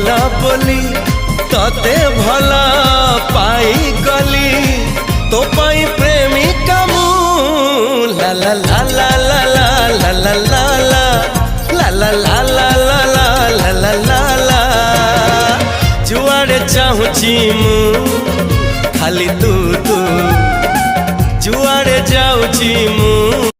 भला बोली तते भला पाई गली तो पाई प्रेमिका मु ला ला ला ला ला ला ला ला ला ला ला ला ला ला ला ला ला जुआड़े चाहूची मु खाली तू तू जुआड़े जाऊची मु